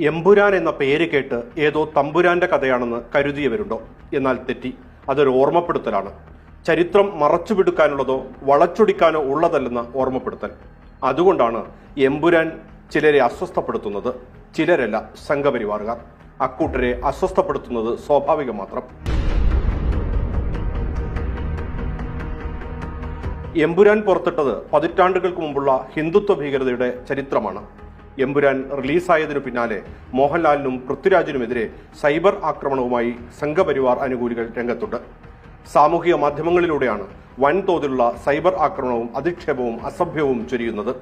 എമ്പുരാൻ എന്ന പേര് കേട്ട് ഏതോ തമ്പുരാന്റെ കഥയാണെന്ന് കരുതിയവരുണ്ടോ? എന്നാൽ തെറ്റി. അതൊരു ഓർമ്മപ്പെടുത്തലാണ്. ചരിത്രം മറച്ചുപിടുക്കാനുള്ളതോ വളച്ചൊടിക്കാനോ ഉള്ളതല്ലെന്ന ഓർമ്മപ്പെടുത്തൽ. അതുകൊണ്ടാണ് എമ്പുരാൻ ചിലരെ അസ്വസ്ഥപ്പെടുത്തുന്നത്. ചിലരല്ല, സംഘപരിവാറുകാർ. അക്കൂട്ടരെ അസ്വസ്ഥപ്പെടുത്തുന്നത് സ്വാഭാവികം മാത്രം. എമ്പുരാൻ പുറത്തിട്ടത് പതിറ്റാണ്ടുകൾക്ക് മുമ്പുള്ള ഹിന്ദുത്വ ഭീകരതയുടെ ചരിത്രമാണ്. എമ്പുരാൻ റിലീസായതിനു പിന്നാലെ മോഹൻലാലിനും പൃഥ്വിരാജിനുമെതിരെ സൈബർ ആക്രമണവുമായി സംഘപരിവാർ അനുകൂലികൾ രംഗത്തുണ്ട്. സാമൂഹിക മാധ്യമങ്ങളിലൂടെയാണ് വൻതോതിലുള്ള സൈബർ ആക്രമണവും അധിക്ഷേപവും അസഭ്യവും ചൊരിയുന്നത്.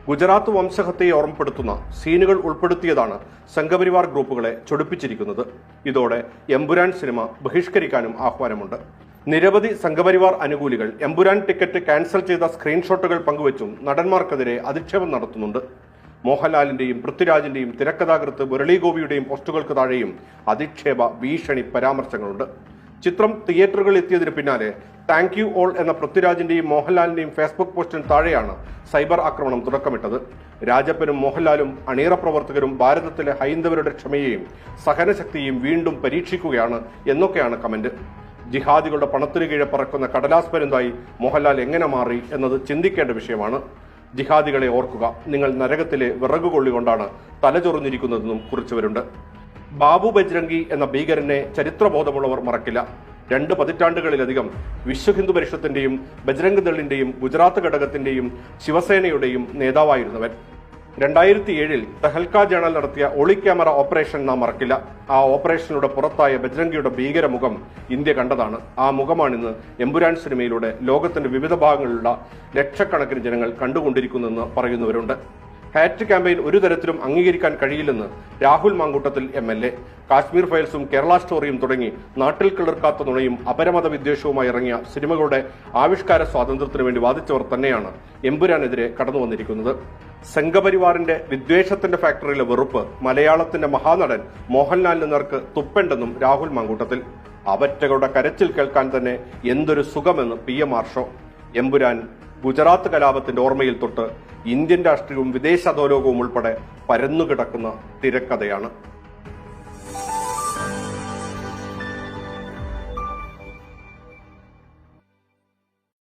ഗുജറാത്ത് വംശഹത്യയെ ഓർമ്മപ്പെടുത്തുന്ന സീനുകൾ ഉൾപ്പെടുത്തിയതാണ് സംഘപരിവാർ ഗ്രൂപ്പുകളെ ചൊടിപ്പിച്ചിരിക്കുന്നത്. ഇതോടെ എമ്പുരാൻ സിനിമ ബഹിഷ്കരിക്കാനും ആഹ്വാനമുണ്ട്. നിരവധി സംഘപരിവാർ അനുകൂലികൾ എമ്പുരാൻ ടിക്കറ്റ് ക്യാൻസൽ ചെയ്ത സ്ക്രീൻഷോട്ടുകൾ പങ്കുവച്ചും നടന്മാർക്കെതിരെ അധിക്ഷേപം നടത്തുന്നുണ്ട്. മോഹൻലാലിന്റെയും പൃഥ്വിരാജിന്റെയും തിരക്കഥാകൃത്ത് മുരളി ഗോപിയുടെയും പോസ്റ്റുകൾക്ക് താഴെയും അധിക്ഷേപ ഭീഷണി പരാമർശങ്ങളുണ്ട്. ചിത്രം തിയേറ്ററുകളിൽ എത്തിയതിന് പിന്നാലെ താങ്ക് യു ഓൾ എന്ന പൃഥ്വിരാജിന്റെയും മോഹൻലാലിന്റെയും ഫേസ്ബുക്ക് പോസ്റ്റിന് താഴെയാണ് സൈബർ ആക്രമണം തുടക്കമിട്ടത്. രാജപ്പനും മോഹൻലാലും അണിയറ പ്രവർത്തകരും ഭാരതത്തിലെ ഹൈന്ദവരുടെ ക്ഷമയെയും സഹനശക്തിയെയും വീണ്ടും പരീക്ഷിക്കുകയാണ് എന്നൊക്കെയാണ് കമന്റ്. ജിഹാദികളുടെ പണത്തിനു കീഴെ പറക്കുന്ന കടലാസ് പരുന്തായി മോഹൻലാൽ എങ്ങനെ മാറി എന്നത് ചിന്തിക്കേണ്ട വിഷയമാണ്. ജിഹാദികളെ ഓർക്കുക, നിങ്ങൾ നരകത്തിലെ വിറകുകൊള്ളികൊണ്ടാണ് തലചൊറിഞ്ഞിരിക്കുന്നതെന്നും കുറിച്ചവരുണ്ട്. ബാബു ബജ്രംഗി എന്ന ഭീകരനെ ചരിത്രബോധമുള്ളവർ മറക്കില്ല. 2 പതിറ്റാണ്ടുകളിലധികം വിശ്വ ഹിന്ദു പരിഷത്തിന്റെയും ബജ്രംഗ് ദളിന്റെയും ഗുജറാത്ത് ഘടകത്തിന്റെയും ശിവസേനയുടെയും നേതാവായിരുന്നവൻ. 2007 തെഹൽക്ക ജേണൽ നടത്തിയ ഒളി ക്യാമറ ഓപ്പറേഷൻ നാം മറക്കില്ല. ആ ഓപ്പറേഷനിലൂടെ പുറത്തായ ബജ്രംഗിയുടെ ഭീകരമുഖം ഇന്ത്യ കണ്ടതാണ്. ആ മുഖമാണിന്ന് എമ്പുരാൻ സിനിമയിലൂടെ ലോകത്തിന്റെ വിവിധ ഭാഗങ്ങളിലുള്ള ലക്ഷക്കണക്കിന് ജനങ്ങൾ കണ്ടുകൊണ്ടിരിക്കുന്നെന്ന് പറയുന്നവരുണ്ട്. ഹാറ്റ് ക്യാമ്പയിൻ ഒരു തരത്തിലും അംഗീകരിക്കാൻ കഴിയില്ലെന്ന് രാഹുൽ മാങ്കൂട്ടത്തിൽ MLA. കാശ്മീർ ഫയൽസും കേരള സ്റ്റോറിയും തുടങ്ങി നാട്ടിൽ കിളിർക്കാത്ത നുണയും അപരമത വിദ്വേഷവുമായി ഇറങ്ങിയ സിനിമകളുടെ ആവിഷ്കാര സ്വാതന്ത്ര്യത്തിനു വേണ്ടി വാദിച്ചവർ തന്നെയാണ് എമ്പുരാനെതിരെ കടന്നു വന്നിരിക്കുന്നത്. സംഘപരിവാറിന്റെ വിദ്വേഷത്തിന്റെ ഫാക്ടറിയിലെ വെറുപ്പ് മലയാളത്തിന്റെ മഹാനടൻ മോഹൻലാലിന് നേർക്ക് തുപ്പുണ്ടെന്നും രാഹുൽ മാങ്കൂട്ടത്തിൽ. അവറ്റകളുടെ കരച്ചിൽ കേൾക്കാൻ തന്നെ എന്തൊരു സുഖമെന്ന് PM ആർഷോ. എമ്പുരാൻ ഗുജറാത്ത് കലാപത്തിന്റെ ഓർമ്മയിൽ തൊട്ട് ഇന്ത്യൻ രാഷ്ട്രീയവും വിദേശ അധോലോകവും ഉൾപ്പെടെ പരന്നുകിടക്കുന്ന തിരക്കഥയാണ്.